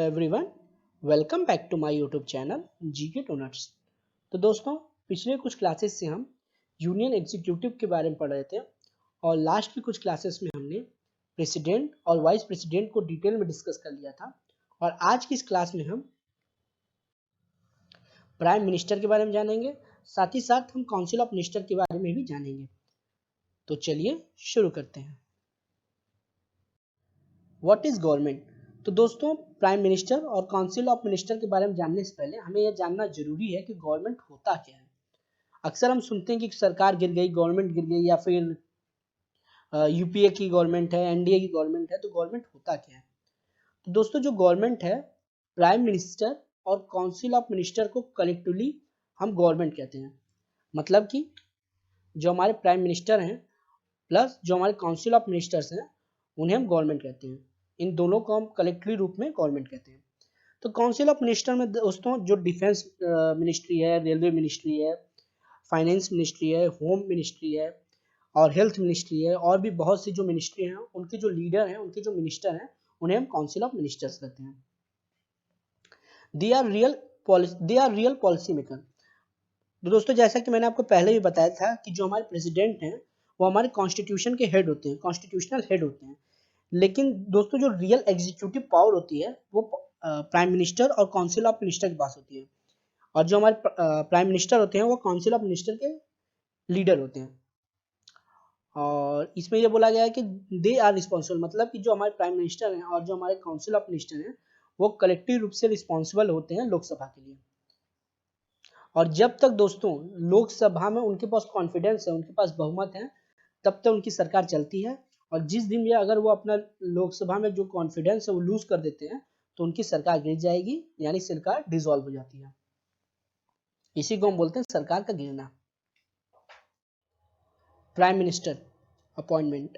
Everyone, welcome back to my YouTube channel GK Tuners. तो दोस्तों, पिछले कुछ क्लासेस से हम यूनियन एग्जीक्यूटिव के बारे में पढ़ रहे थे और लास्ट की कुछ क्लासेस में हमने प्रेसिडेंट और वाइस प्रेसिडेंट को डिटेल में डिस्कस कर लिया था। और आज की इस क्लास में हम प्राइम मिनिस्टर के बारे में जानेंगे, साथ ही साथ हम काउंसिल ऑफ मिनिस्टर के बारे में भी जानेंगे। तो चलिए शुरू करते हैं। What is government? तो दोस्तों, प्राइम मिनिस्टर और काउंसिल ऑफ मिनिस्टर के बारे में जानने से पहले हमें यह जानना जरूरी है कि गवर्नमेंट होता क्या है। अक्सर हम सुनते हैं कि सरकार गिर गई, गवर्नमेंट गिर गई, या फिर यूपीए की गवर्नमेंट है, एनडीए की गवर्नमेंट है। तो गवर्नमेंट होता क्या है? तो दोस्तों, जो गवर्नमेंट है, प्राइम मिनिस्टर और काउंसिल ऑफ मिनिस्टर को कलेक्टिवली हम गवर्नमेंट कहते हैं। मतलब कि जो हमारे प्राइम मिनिस्टर हैं प्लस जो हमारे काउंसिल ऑफ मिनिस्टर्स हैं, उन्हें हम गवर्नमेंट कहते हैं। इन दोनों को हम कलेक्टिव रूप में गवर्नमेंट कहते हैं। तो काउंसिल ऑफ मिनिस्टर में दोस्तों जो डिफेंस मिनिस्ट्री है, रेलवे मिनिस्ट्री है, फाइनेंस मिनिस्ट्री है, होम मिनिस्ट्री है और हेल्थ मिनिस्ट्री है, और भी बहुत सी जो मिनिस्ट्री हैं, उनके जो लीडर हैं, उनके जो मिनिस्टर हैं, उन्हें हम काउंसिल ऑफ मिनिस्टर्स कहते हैं। They are real policy maker. तो दोस्तों, जैसा कि मैंने आपको पहले भी बताया था कि जो हमारे प्रेसिडेंट हैं वो हमारे कॉन्स्टिट्यूशन के हेड होते हैं, कॉन्स्टिट्यूशनल हेड होते हैं। लेकिन दोस्तों, जो रियल एग्जीक्यूटिव पावर होती है वो प्राइम मिनिस्टर और काउंसिल ऑफ मिनिस्टर के पास होती है। और जो हमारे प्राइम मिनिस्टर होते हैं वो काउंसिल ऑफ मिनिस्टर के लीडर होते हैं। और इसमें ये बोला गया है कि दे आर रिस्पॉन्सिबल, मतलब कि जो हमारे प्राइम मिनिस्टर हैं और जो हमारे काउंसिल ऑफ मिनिस्टर हैं वो कलेक्टिव रूप से रिस्पॉन्सिबल होते हैं लोकसभा के लिए। और जब तक दोस्तों लोकसभा में उनके पास कॉन्फिडेंस है, उनके पास बहुमत है, तब तक उनकी सरकार चलती है। और जिस दिन भी अगर वो अपना लोकसभा में जो कॉन्फिडेंस है वो लूज कर देते हैं तो उनकी सरकार गिर जाएगी, यानी सरकार डिसॉल्व हो जाती है। इसी को हम बोलते हैं सरकार का गिरना। Prime minister appointment.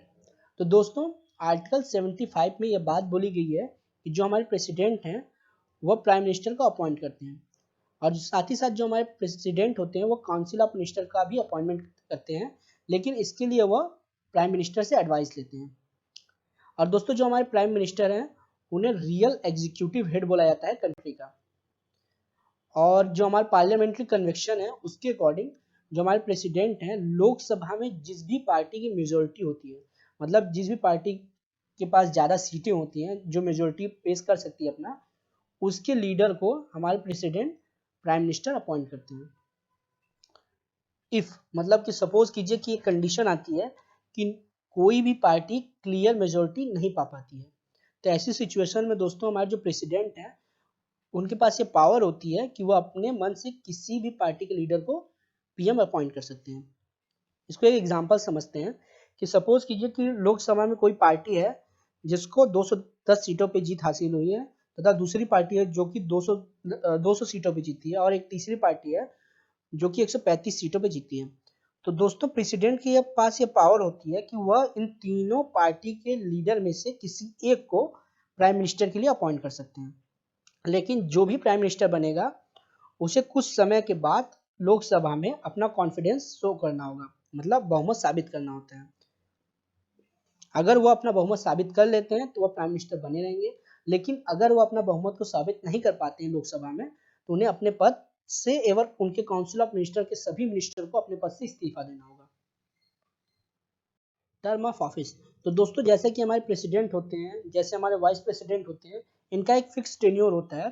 तो दोस्तों, आर्टिकल 75 में यह बात बोली गई है कि जो हमारे प्रेसिडेंट हैं वह प्राइम मिनिस्टर को अपॉइंट करते हैं। और साथ ही साथ जो हमारे प्रेसिडेंट होते हैं वो काउंसिल ऑफ मिनिस्टर का भी अपॉइंटमेंट करते हैं, लेकिन इसके लिए वह प्राइम मिनिस्टर से एडवाइस लेते हैं। और दोस्तों, जो हमारे प्राइम मिनिस्टर हैं उन्हें रियल एग्जीक्यूटिव हेड बोला जाता है कंट्री का। और जो हमारे पार्लियामेंट्री कन्वेक्शन है उसके अकॉर्डिंग जो हमारे प्रेसिडेंट हैं, लोकसभा में जिस भी पार्टी की मेजोरिटी होती है, मतलब जिस भी पार्टी के पास ज़्यादा सीटें होती हैं, जो मेजोरिटी पेश कर सकती है अपना, उसके लीडर को हमारे प्रेसिडेंट प्राइम मिनिस्टर अपॉइंट करते हैं। इफ मतलब कि सपोज कीजिए कि एक कंडीशन आती है कि कोई भी पार्टी क्लियर मेजोरिटी नहीं पा पाती है, तो ऐसी सिचुएशन में दोस्तों हमारे जो प्रेसिडेंट हैं उनके पास ये पावर होती है कि वो अपने मन से किसी भी पार्टी के लीडर को पीएम अपॉइंट कर सकते हैं। इसको एक एग्जांपल समझते हैं कि सपोज कीजिए कि लोकसभा में कोई पार्टी है जिसको 210 सीटों पे जीत हासिल हुई है, तथा दूसरी पार्टी है जो कि 200 सीटों पे जीती है, और एक तीसरी पार्टी है जो कि 135 सीटों पे जीती है। तो दोस्तों, प्रेसिडेंट के पास ये पावर होती है कि वह इन तीनों पार्टी के लीडर में से किसी एक को प्राइम मिनिस्टर के लिए अपॉइंट कर सकते हैं। लेकिन जो भी प्राइम मिनिस्टर बनेगा उसे कुछ समय के बाद लोकसभा में अपना कॉन्फिडेंस शो करना होगा, मतलब बहुमत साबित करना होता है। अगर वो अपना बहुमत साबित कर लेते हैं तो वह प्राइम मिनिस्टर बने रहेंगे, लेकिन अगर वो अपना बहुमत को साबित नहीं कर पाते हैं लोकसभा में, तो उन्हें अपने पद से एवं उनके काउंसिल ऑफ मिनिस्टर के सभी मिनिस्टर को अपने पद से इस्तीफा देना होगा। Term of office. तो दोस्तों, जैसे कि हमारे प्रेसिडेंट होते हैं, जैसे हमारे वाइस प्रेसिडेंट होते हैं, इनका एक फिक्स टेन्योर होता है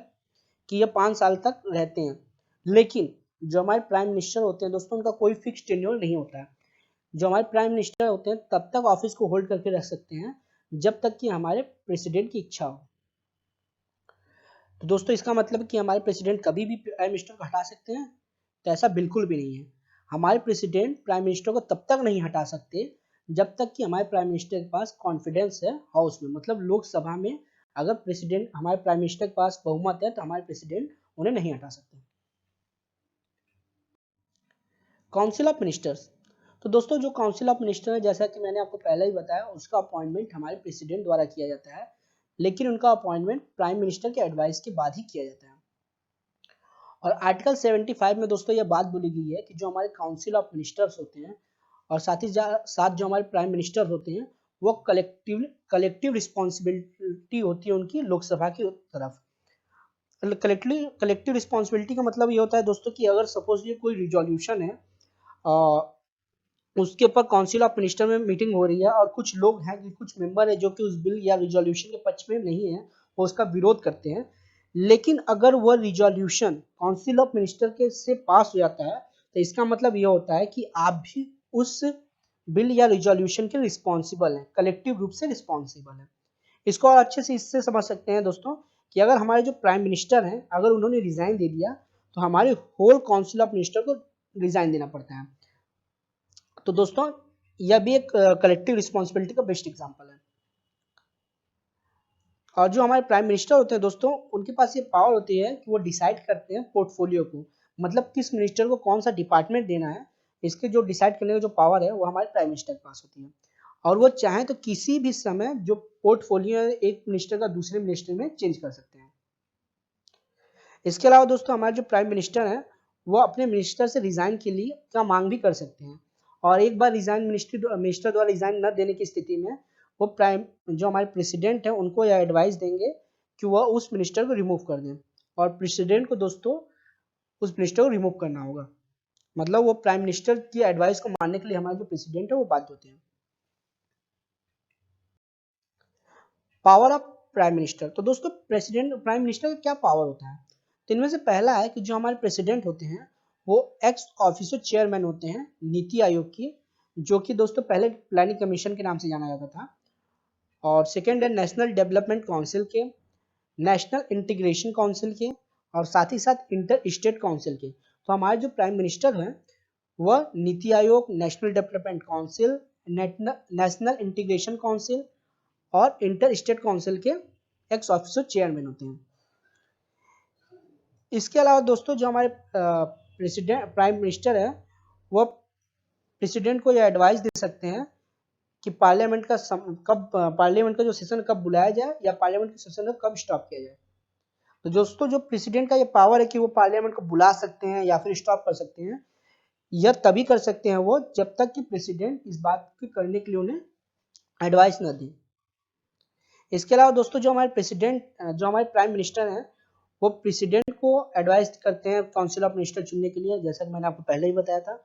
कि ये 5 साल तक रहते हैं। लेकिन जो हमारे प्राइम मिनिस्टर होते हैं दोस्तों, उनका कोई फिक्स टेन्योर नहीं होता है। जो हमारे प्राइम मिनिस्टर होते हैं तब तक ऑफिस को होल्ड करके रख सकते हैं जब तक कि हमारे प्रेसिडेंट की इच्छा हो। तो दोस्तों, इसका मतलब कि हमारे प्रेसिडेंट कभी भी प्राइम मिनिस्टर को हटा सकते हैं? तो ऐसा बिल्कुल भी नहीं है। हमारे प्रेसिडेंट प्राइम मिनिस्टर को तब तक नहीं हटा सकते जब तक कि हमारे प्राइम मिनिस्टर के पास कॉन्फिडेंस है हाउस में, मतलब लोकसभा में। अगर प्रेसिडेंट हमारे प्राइम मिनिस्टर के पास बहुमत है तो हमारे प्रेसिडेंट उन्हें नहीं हटा सकते। Council of ministers. तो दोस्तों, जो काउंसिल ऑफ मिनिस्टर है, जैसा कि मैंने आपको पहले ही बताया, उसका अपॉइंटमेंट हमारे प्रेसिडेंट द्वारा किया जाता है, लेकिन उनका अपॉइंटमेंट प्राइम मिनिस्टर के एडवाइस के बाद ही किया जाता है। और आर्टिकल 75 में दोस्तों यह बात बोली गई है कि जो हमारे काउंसिल ऑफ मिनिस्टर्स होते हैं और साथ ही साथ जो हमारे प्राइम मिनिस्टर होते हैं, वो कलेक्टिव रिस्पॉन्सिबिलिटी होती है उनकी लोकसभा की तरफ। कलेक्टिव रिस्पॉन्सिबिलिटी का मतलब ये होता है दोस्तों कि अगर सपोज ये कोई रिजोल्यूशन है, उसके ऊपर काउंसिल ऑफ मिनिस्टर में मीटिंग हो रही है और कुछ लोग हैं कि कुछ मेंबर है जो कि उस बिल या रिजोल्यूशन के पक्ष में नहीं है, वो उसका विरोध करते हैं, लेकिन अगर वह रिजोल्यूशन काउंसिल ऑफ मिनिस्टर के से पास हो जाता है तो इसका मतलब यह होता है कि आप भी उस बिल या रिजोल्यूशन के रिस्पॉन्सिबल हैं, कलेक्टिव रूप से रिस्पॉन्सिबल है। इसको और अच्छे से इससे समझ सकते हैं दोस्तों कि अगर हमारे जो प्राइम मिनिस्टर हैं अगर उन्होंने रिजाइन दे दिया तो हमारे होल काउंसिल ऑफ मिनिस्टर को रिजाइन देना पड़ता है। तो दोस्तों यह भी एक कलेक्टिव रिस्पॉन्सिबिलिटी का बेस्ट एग्जांपल है। और जो हमारे प्राइम मिनिस्टर होते हैं दोस्तों, उनके पास ये पावर होती है कि वो डिसाइड करते हैं पोर्टफोलियो को, मतलब किस मिनिस्टर को कौन सा डिपार्टमेंट देना है, इसके जो डिसाइड करने का जो पावर है वो हमारे प्राइम मिनिस्टर के पास होती है। और वो चाहें तो किसी भी समय जो पोर्टफोलियो है एक मिनिस्टर का दूसरे मिनिस्टर में चेंज कर सकते हैं। इसके अलावा दोस्तों हमारे जो प्राइम मिनिस्टर हैं वो अपने मिनिस्टर से रिजाइन के लिए का मांग भी कर सकते हैं, और एक बार रिजाइन मिनिस्टर द्वारा रिजाइन न देने की स्थिति में वो प्राइम जो हमारे प्रेसिडेंट हैं उनको यह एडवाइस देंगे कि वह उस मिनिस्टर को रिमूव कर दें, और प्रेसिडेंट को दोस्तों उस मिनिस्टर को रिमूव करना होगा। मतलब वो प्राइम मिनिस्टर की एडवाइस को मानने के लिए हमारे जो प्रेसिडेंट है वो बाध्य होते हैं। Power of prime minister. तो दोस्तों प्राइम मिनिस्टर का क्या पावर होता है? तो इनमें से पहला है कि जो हमारे प्रेसिडेंट होते हैं वो एक्स ऑफिसर चेयरमैन होते हैं नीति आयोग की, जो कि दोस्तों पहले प्लानिंग कमीशन के नाम से जाना जाता था। और सेकेंड है नेशनल डेवलपमेंट काउंसिल के, नेशनल इंटीग्रेशन काउंसिल के, और साथ ही साथ इंटर स्टेट काउंसिल के। तो हमारे जो प्राइम मिनिस्टर हैं वह NITI Aayog, national development council, national integration council और इंटर स्टेट काउंसिल के एक्स ऑफिसर चेयरमैन होते हैं। इसके अलावा दोस्तों जो हमारे प्राइम मिनिस्टर है वह प्रेसिडेंट को यह एडवाइस दे सकते हैं कि पार्लियामेंट का जो सेशन कब बुलाया जाए या पार्लियामेंट के सेशन को कब स्टॉप किया जाए। तो दोस्तों जो प्रेसिडेंट का ये पावर है कि वो पार्लियामेंट को बुला सकते हैं या फिर स्टॉप कर सकते हैं, यह तभी कर सकते हैं वो जब तक कि प्रेसिडेंट इस बात को करने के लिए उन्हें एडवाइस न दे। इसके अलावा दोस्तों जो हमारे प्राइम मिनिस्टर हैं वो प्रेसिडेंट को एडवाइस करते हैं काउंसिल ऑफ मिनिस्टर चुनने के लिए, जैसा कि मैंने आपको पहले ही बताया था।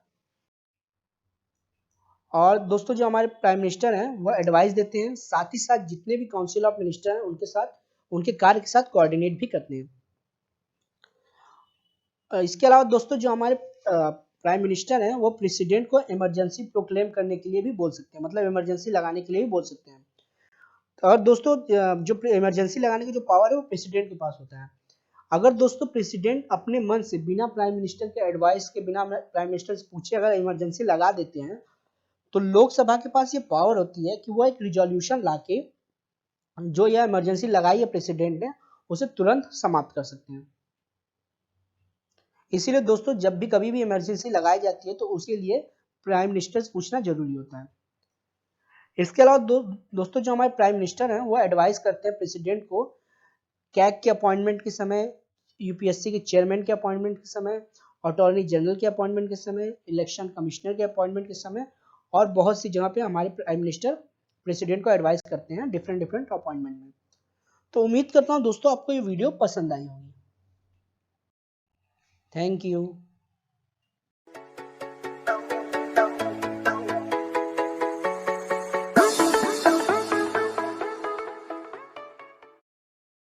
और दोस्तों जो हमारे प्राइम मिनिस्टर हैं वो एडवाइस देते हैं, साथ ही साथ जितने भी काउंसिल ऑफ मिनिस्टर हैं उनके साथ उनके कार्य के साथ कोऑर्डिनेट भी करते हैं। इसके अलावा दोस्तों जो हमारे प्राइम मिनिस्टर हैं वो प्रेसिडेंट को इमरजेंसी प्रोक्लेम करने के लिए भी बोल सकते हैं, मतलब इमरजेंसी लगाने के लिए भी बोल सकते हैं। और दोस्तों जो इमरजेंसी लगाने की जो पावर है वो प्रेसिडेंट के पास होता है। अगर दोस्तों प्रेसिडेंट अपने मन से बिना प्राइम मिनिस्टर के एडवाइस के, बिना प्राइम मिनिस्टर से पूछे अगर इमरजेंसी लगा देते हैं तो लोकसभा के पास ये पावर होती है कि वो एक रिजोल्यूशन लाके जो यह इमरजेंसी लगाई है प्रेसिडेंट ने उसे तुरंत समाप्त कर सकते हैं। इसीलिए दोस्तों जब भी कभी भी इमरजेंसी लगाई जाती है तो उसके लिए प्राइम मिनिस्टर से पूछना जरूरी होता है। इसके अलावा दोस्तों जो हमारे प्राइम मिनिस्टर हैं वो एडवाइस करते हैं प्रेसिडेंट को कैग के अपॉइंटमेंट के समय, यूपीएससी के चेयरमैन के अपॉइंटमेंट के समय, अटॉर्नी जनरल के अपॉइंटमेंट के समय, इलेक्शन कमिश्नर के अपॉइंटमेंट के समय, और बहुत सी जगह पे हमारे प्राइम मिनिस्टर प्रेसिडेंट को एडवाइस करते हैं डिफरेंट अपॉइंटमेंट में। तो उम्मीद करता हूँ दोस्तों आपको ये वीडियो पसंद आई होगी। Thank you.